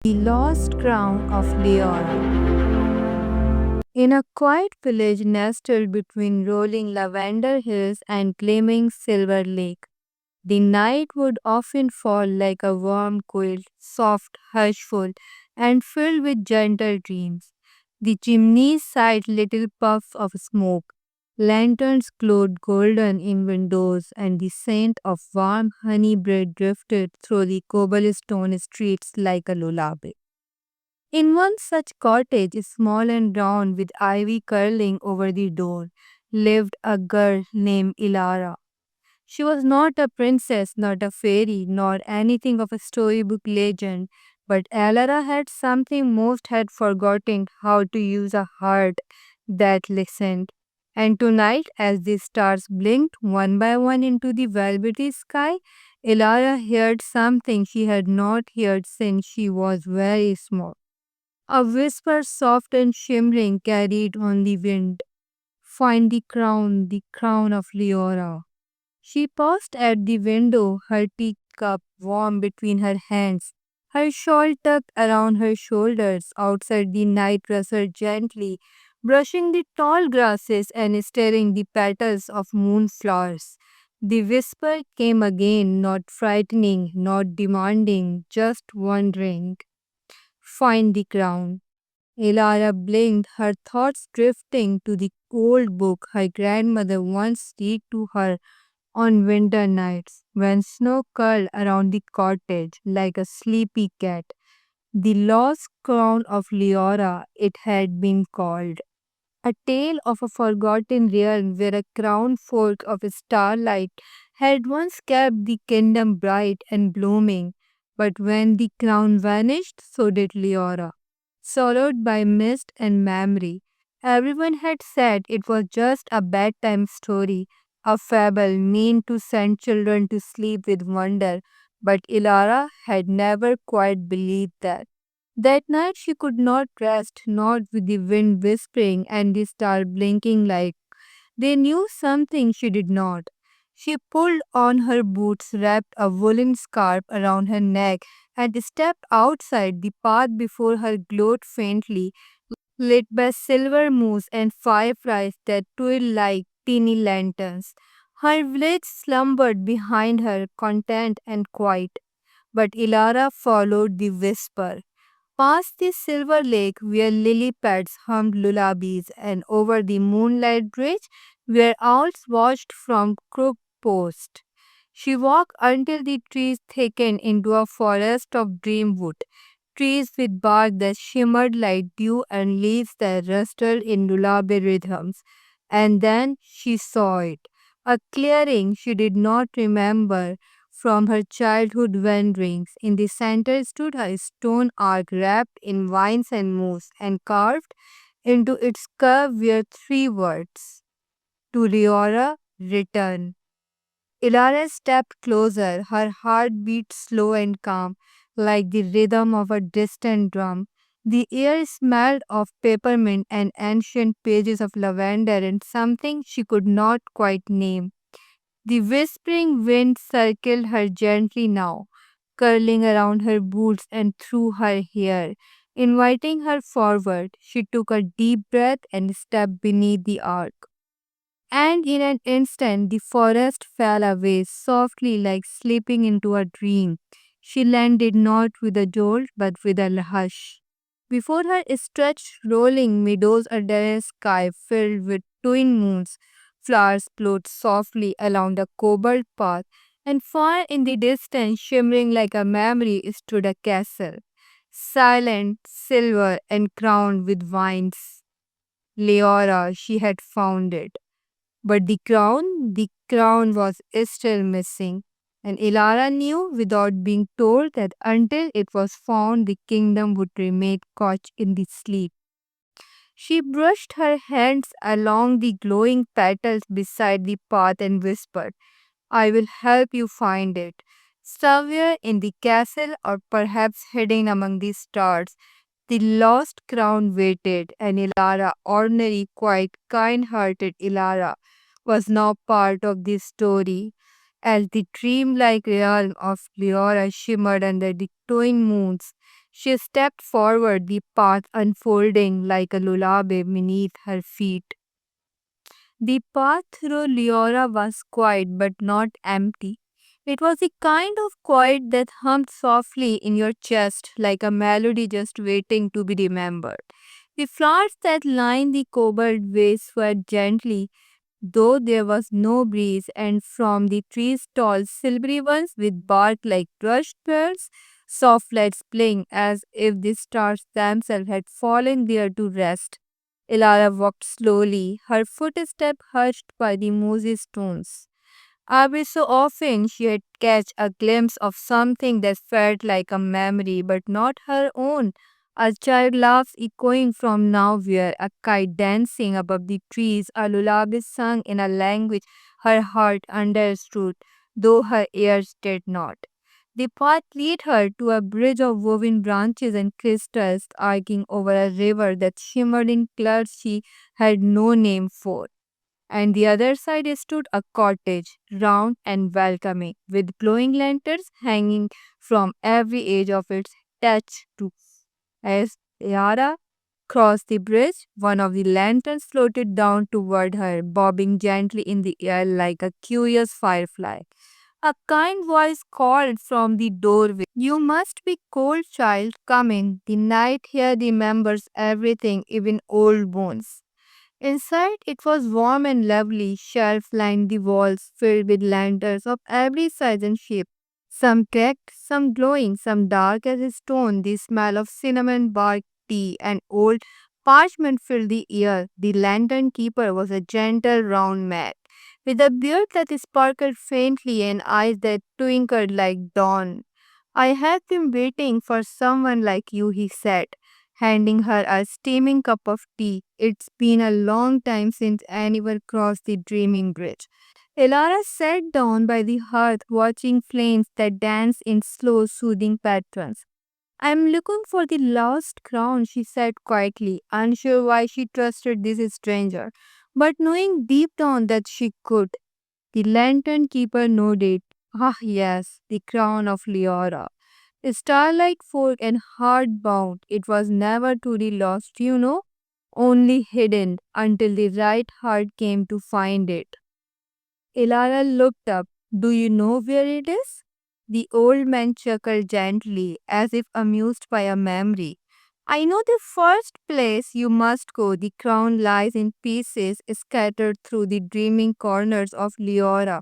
The Lost Crown of Leora. In a quiet village nestled between rolling lavender hills and gleaming silver lake, the night would often fall like a warm quilt, soft, hushful, and filled with gentle dreams. The chimneys sighed little puffs of smoke. Lanterns glowed golden in windows, and the scent of warm honey bread drifted through the cobblestone streets like a lullaby. In one such cottage, small and round with ivy curling over the door, lived a girl named Ilara. She was not a princess, not a fairy, nor anything of a storybook legend, but Alara had something most had forgotten how to use a heart that listened. And tonight, as the stars blinked one by one into the velvety sky, Ilara heard something she had not heard since she was very small. A whisper soft and shimmering carried on the wind. Find the crown of Leora. She paused at the window, her teacup warm between her hands, her shawl tucked around her shoulders. Outside the night rustled gently, brushing the tall grasses and stirring the petals of moonflowers. The whisper came again, not frightening, not demanding, just wondering. Find the crown. Elara blinked, her thoughts drifting to the old book her grandmother once read to her on winter nights when snow curled around the cottage like a sleepy cat. The Lost Crown of Leora, it had been called. A tale of a forgotten realm where a crown folk of starlight had once kept the kingdom bright and blooming. But when the crown vanished, so did Leora. Swallowed by mist and memory, everyone had said it was just a bedtime story, a fable meant to send children to sleep with wonder. But Ilara had never quite believed that. That night she could not rest, not with the wind whispering and the star blinking like they knew something she did not. She pulled on her boots, wrapped a woolen scarf around her neck, and stepped outside. The path before her glowed faintly, lit by silver moons and fireflies that twirled like teeny lanterns. Her village slumbered behind her, content and quiet. But Ilara followed the whisper. Past the silver lake where lily pads hummed lullabies, and over the moonlight bridge where owls watched from crook post. She walked until the trees thickened into a forest of dream wood, trees with bark that shimmered like dew and leaves that rustled in lullaby rhythms. And then she saw it, a clearing she did not remember from her childhood wanderings. In the center stood a stone arch wrapped in vines and moss, and carved into its curve were three words: To Leora, return. Ilara stepped closer, her heart beat slow and calm, like the rhythm of a distant drum. The air smelled of peppermint and ancient pages of lavender and something she could not quite name. The whispering wind circled her gently now, curling around her boots and through her hair, inviting her forward. She took a deep breath and stepped beneath the arch. And in an instant, the forest fell away softly like slipping into a dream. She landed not with a jolt but with a hush. Before her stretched rolling meadows under a sky filled with twin moons. Flowers floated softly along the cobbled path, and far in the distance, shimmering like a memory, stood a castle, silent, silver, and crowned with vines. Leora, she had found it. But the crown was still missing. And Ilara knew without being told that until it was found, the kingdom would remain caught in the sleep. She brushed her hands along the glowing petals beside the path and whispered, I will help you find it. Somewhere in the castle, or perhaps hidden among the stars, the lost crown waited, and Ilara, ordinary, quiet, kind hearted Ilara, was now part of this story. As the dreamlike realm of Leora shimmered under the twin moons, She stepped forward, the path unfolding like a lullaby beneath her feet. The path through Leora was quiet but not empty. It was the kind of quiet that hummed softly in your chest like a melody just waiting to be remembered. The flowers that lined the cobbled way swayed gently, though there was no breeze, and from the trees tall silvery ones with bark like crushed pearls, soft lights playing as if the stars themselves had fallen there to rest. Ilara walked slowly, her footstep hushed by the mossy stones. Every so often she had catch a glimpse of something that felt like a memory but not her own. A child laughs echoing from nowhere, a kite dancing above the trees, a lullaby sung in a language her heart understood, though her ears did not. The path led her to a bridge of woven branches and crystals arcing over a river that shimmered in colors she had no name for. And the other side stood a cottage, round and welcoming, with glowing lanterns hanging from every edge of its thatched roof. As Yara crossed the bridge, one of the lanterns floated down toward her, bobbing gently in the air like a curious firefly. A kind voice called from the doorway. You must be cold, child. Come in. The night here remembers everything, even old bones. Inside, it was warm and lovely. Shelves lined the walls, filled with lanterns of every size and shape. Some cracked, some glowing, some dark as stone. The smell of cinnamon bark, tea, and old parchment filled the air. The lantern keeper was a gentle round man, with a beard that sparkled faintly and eyes that twinkled like dawn. I have been waiting for someone like you, he said, handing her a steaming cup of tea. It's been a long time since anyone crossed the dreaming bridge. Elara sat down by the hearth, watching flames that danced in slow, soothing patterns. I'm looking for the lost crown, she said quietly, unsure why she trusted this stranger, but knowing deep down that she could. The lantern keeper nodded. Ah, yes, the crown of Leora. Starlight Fork and hardbound, it was never truly lost, only hidden until the right heart came to find it. Ilara looked up. Do you know where it is? The old man chuckled gently, as if amused by a memory. I know the first place you must go. The crown lies in pieces scattered through the dreaming corners of Leora.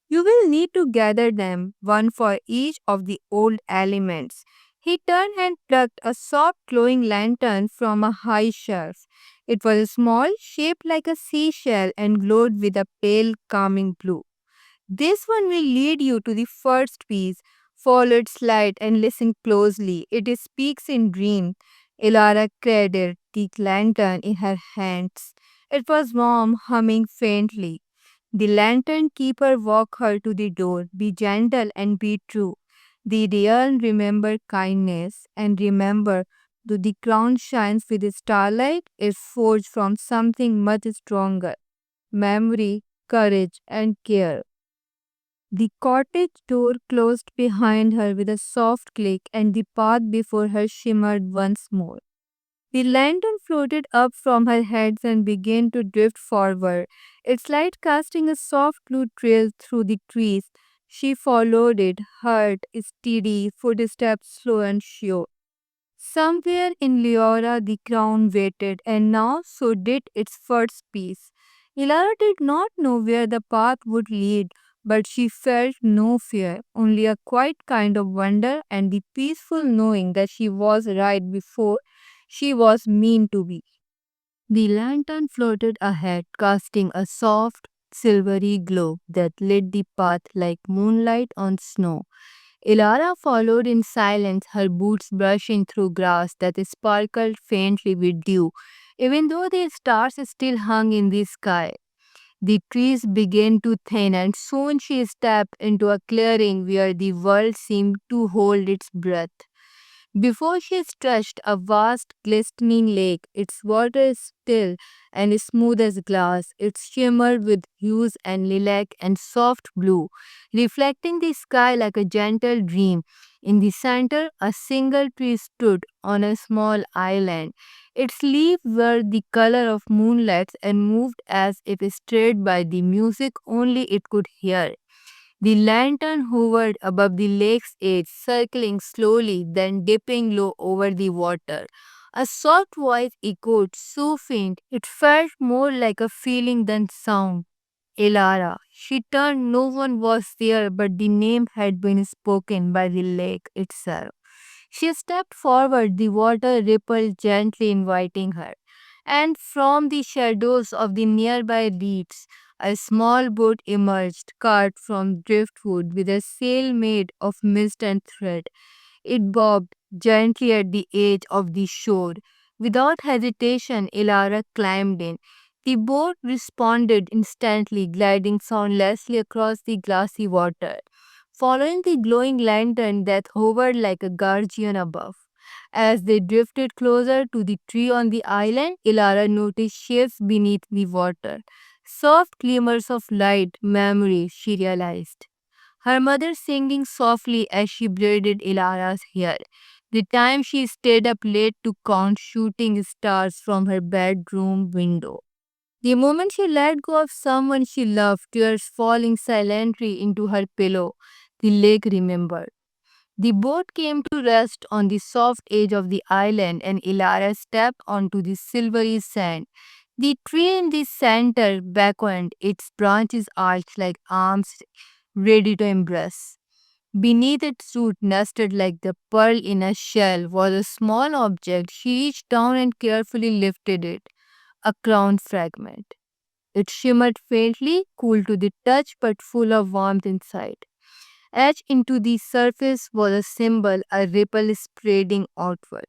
You will need to gather them, one for each of the old elements. He turned and plucked a soft glowing lantern from a high shelf. It was small, shaped like a seashell, and glowed with a pale, calming blue. This one will lead you to the first piece. Follow its light and listen closely. It speaks in dreams. Ilara cradled the lantern in her hands. It was warm, humming faintly. The lantern keeper walked her to the door. Be gentle and be true. The real remember kindness and remember the crown shines with starlight is forged from something much stronger. Memory, courage, and care. The cottage door closed behind her with a soft click, and the path before her shimmered once more. The lantern floated up from her head and began to drift forward, its light casting a soft blue trail through the trees. She followed it, heart steady, footsteps slow and sure. Somewhere in Leora the crown waited, and now so did its first piece. Ilara did not know where the path would lead, but she felt no fear, only a quiet kind of wonder and the peaceful knowing that she was right before she was mean to be. The lantern floated ahead, casting a soft, silvery glow that lit the path like moonlight on snow. Ilara followed in silence, her boots brushing through grass that sparkled faintly with dew, even though the stars still hung in the sky. The trees began to thin, and soon she stepped into a clearing where the world seemed to hold its breath. Before she stretched a vast glistening lake, its water still and smooth as glass, it shimmered with hues and lilac and soft blue, reflecting the sky like a gentle dream. In the center, a single tree stood on a small island. Its leaves were the color of moonlight and moved as if stirred by the music only it could hear. The lantern hovered above the lake's edge, circling slowly, then dipping low over the water. A soft voice echoed, so faint it felt more like a feeling than sound. Elara. She turned, no one was there, but the name had been spoken by the lake itself. She stepped forward, the water rippled gently, inviting her. And from the shadows of the nearby reeds, a small boat emerged, carved from driftwood with a sail made of mist and thread. It bobbed gently at the edge of the shore. Without hesitation, Ilara climbed in. The boat responded instantly, gliding soundlessly across the glassy water, following the glowing lantern that hovered like a guardian above. As they drifted closer to the tree on the island, Ilara noticed shapes beneath the water. Soft glimmers of light, memory, she realized. Her mother singing softly as she braided Ilara's hair. The time she stayed up late to count shooting stars from her bedroom window. The moment she let go of someone she loved, tears falling silently into her pillow, the lake remembered. The boat came to rest on the soft edge of the island, and Ilara stepped onto the silvery sand. The tree in the center beckoned, its branches arched like arms ready to embrace. Beneath its root, nested like the pearl in a shell, was a small object. She reached down and carefully lifted it, a crown fragment. It shimmered faintly, cool to the touch but full of warmth inside. Etched into the surface was a symbol, a ripple spreading outward.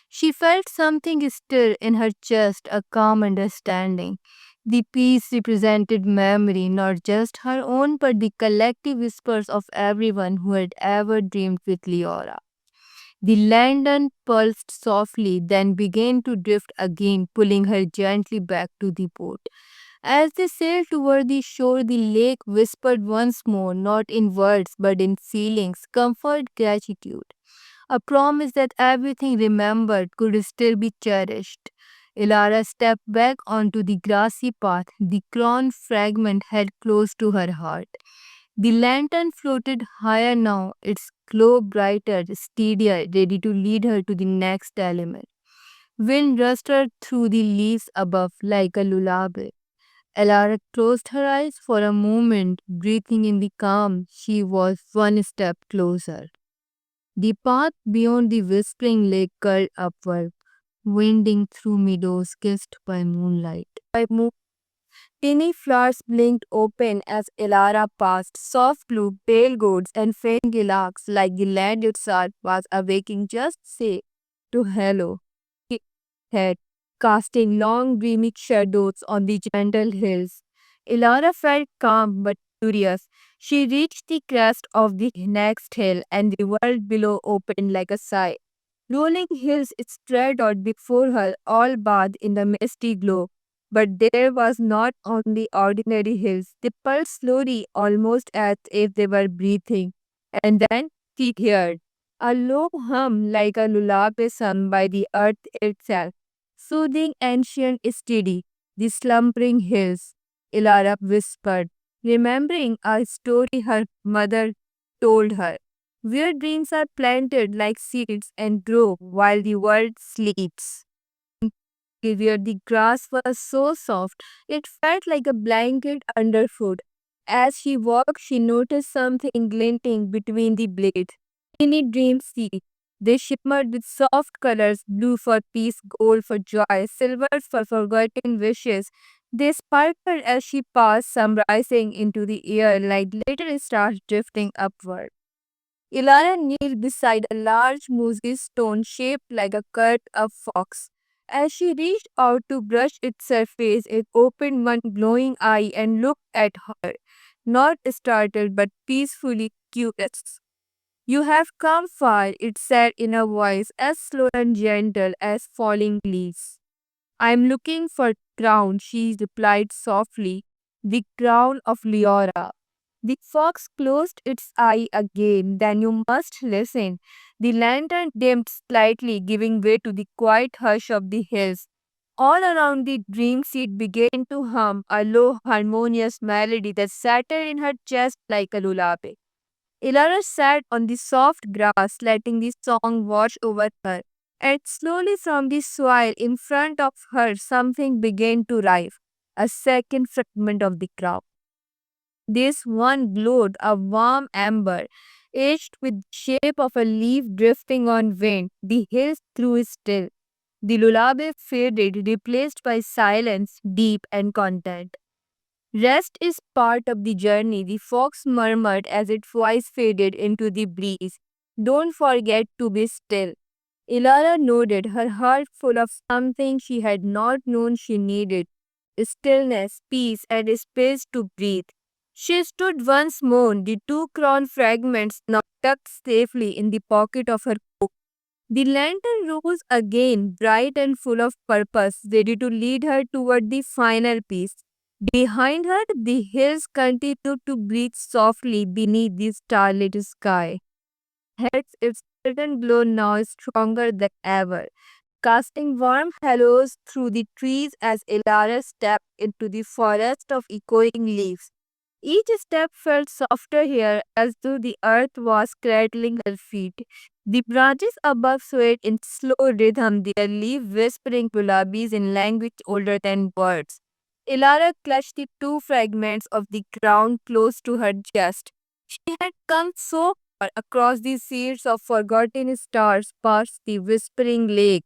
She felt something stir in her chest, a calm understanding. The piece represented memory, not just her own, but the collective whispers of everyone who had ever dreamed with Leora. The lantern pulsed softly, then began to drift again, pulling her gently back to the boat. As they sailed toward the shore, the lake whispered once more, not in words but in feelings, comfort, gratitude, a promise that everything remembered could still be cherished. Ilara stepped back onto the grassy path, the crown fragment held close to her heart. The lantern floated higher now, its glow brighter, steadier, ready to lead her to the next element. Wind rustled through the leaves above like a lullaby. Elara closed her eyes for a moment, breathing in the calm. She was one step closer. The path beyond the whispering lake curled upward, winding through meadows kissed by moonlight. Tiny flowers blinked open as Elara passed, soft blue, pale golds, and faint lilacs, like the land itself was awaking just say to hello. Head, casting long dreamy shadows on the gentle hills. Ilara felt calm but curious. She reached the crest of the next hill, and the world below opened like a sigh. Rolling hills spread out before her, all bathed in the misty glow. But there was not only ordinary hills. They pulsed slowly, almost as if they were breathing. And then she heard a low hum like a lullaby sung by the earth itself. Soothing, ancient, steady, the slumbering hills, Ilara whispered, remembering a story her mother told her, where dreams are planted like seeds and grow while the world sleeps. Where the grass was so soft, it felt like a blanket underfoot. As she walked, she noticed something glinting between the blades. Tiny dream seeds. They shimmered with soft colors, blue for peace, gold for joy, silver for forgotten wishes. They sparkled as she passed, some rising into the air like little stars drifting upward. Ilara kneeled beside a large mossy stone shaped like a cut of fox. As she reached out to brush its surface, it opened one glowing eye and looked at her, not startled but peacefully curious. You have come far, it said in a voice as slow and gentle as falling leaves. I am looking for crown, she replied softly, the crown of Leora. The fox closed its eye again. Then you must listen. The lantern dimmed slightly, giving way to the quiet hush of the hills. All around the dream seed began to hum a low, harmonious melody that settled in her chest like a lullaby. Ilara sat on the soft grass, letting the song wash over her. And slowly from the soil in front of her, something began to rise. A second fragment of the crown. This one glowed a warm amber, edged with the shape of a leaf drifting on wind. The hills grew still. The lullaby faded, replaced by silence, deep and content. Rest is part of the journey, the fox murmured as its voice faded into the breeze. Don't forget to be still. Ilara nodded, her heart full of something she had not known she needed stillness, peace, and space to breathe. She stood once more, the two crown fragments now tucked safely in the pocket of her coat. The lantern rose again, bright and full of purpose, ready to lead her toward the final piece. Behind her, the hills continued to breathe softly beneath the starlit sky. Hence, its golden glow now stronger than ever, casting warm halos through the trees as Elara stepped into the forest of echoing leaves. Each step felt softer here as though the earth was cradling her feet. The branches above swayed in slow rhythm, their leaf whispering lullabies in language older than words. Ilara clutched the two fragments of the ground close to her chest. She had come so far across the seas of forgotten stars past the whispering lake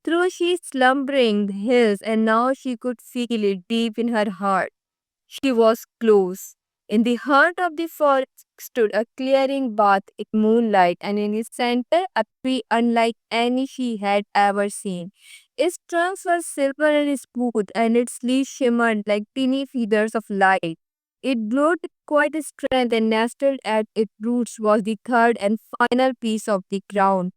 through she slumbering hills, and now she could feel it deep in her heart. She was close. In the heart of the forest stood a clearing bathed in moonlight, and in its center a tree unlike any she had ever seen. Its trunk was silver and smooth, and its leaves shimmered like tiny feathers of light. It glowed with quite strength, and nestled at its roots was the third and final piece of the crown.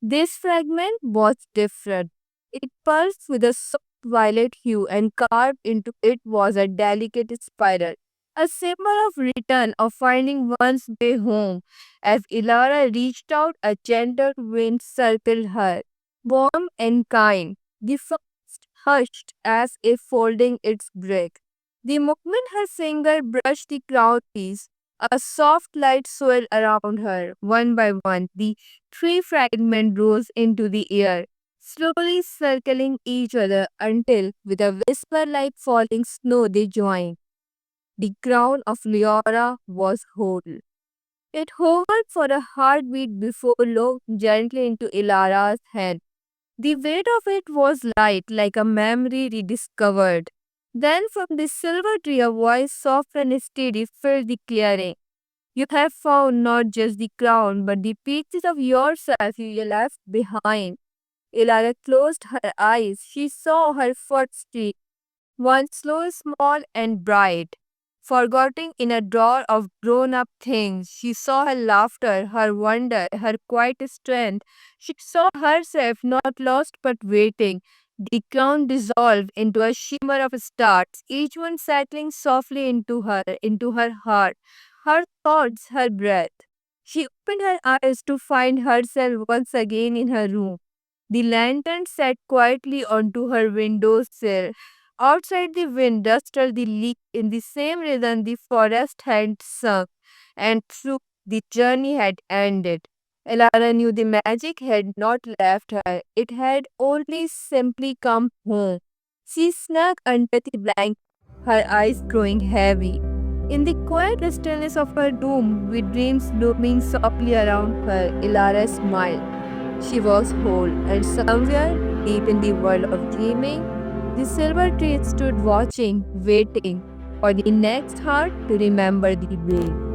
This fragment was different. It pulsed with a soft violet hue, and carved into it was a delicate spiral, a symbol of return, of finding one's way home. As Ilara reached out, a gentle wind circled her, warm and kind. The forest hushed as if folding its breath. The moment her finger brushed the crown piece, a soft light swirled around her. One by one, the three fragments rose into the air, slowly circling each other until, with a whisper like falling snow, they joined. The crown of Leora was whole. It hovered for a heartbeat before looked gently into Ilara's hand. The weight of it was light, like a memory rediscovered. Then from the silver tree a voice soft and steady filled the clearing. You have found not just the crown, but the pieces of yourself you left behind. Ilara closed her eyes. She saw her footsteps, one slow, small, and bright. Forgotten in a drawer of grown up things, she saw her laughter, her wonder, her quiet strength. She saw herself not lost but waiting. The crown dissolved into a shimmer of stars, each one settling softly into her heart, her thoughts, her breath. She opened her eyes to find herself once again in her room. The lantern sat quietly onto her window sill. Outside the wind rustled the leaf in the same rhythm the forest had sung, and through the journey had ended. Elara knew the magic had not left her, it had only simply come home. She snuggled under the blanket, her eyes growing heavy. In the quiet stillness of her room, with dreams looming softly around her, Elara smiled. She was whole, and somewhere deep in the world of dreaming, the silver tree stood watching, waiting for the next heart to remember the way.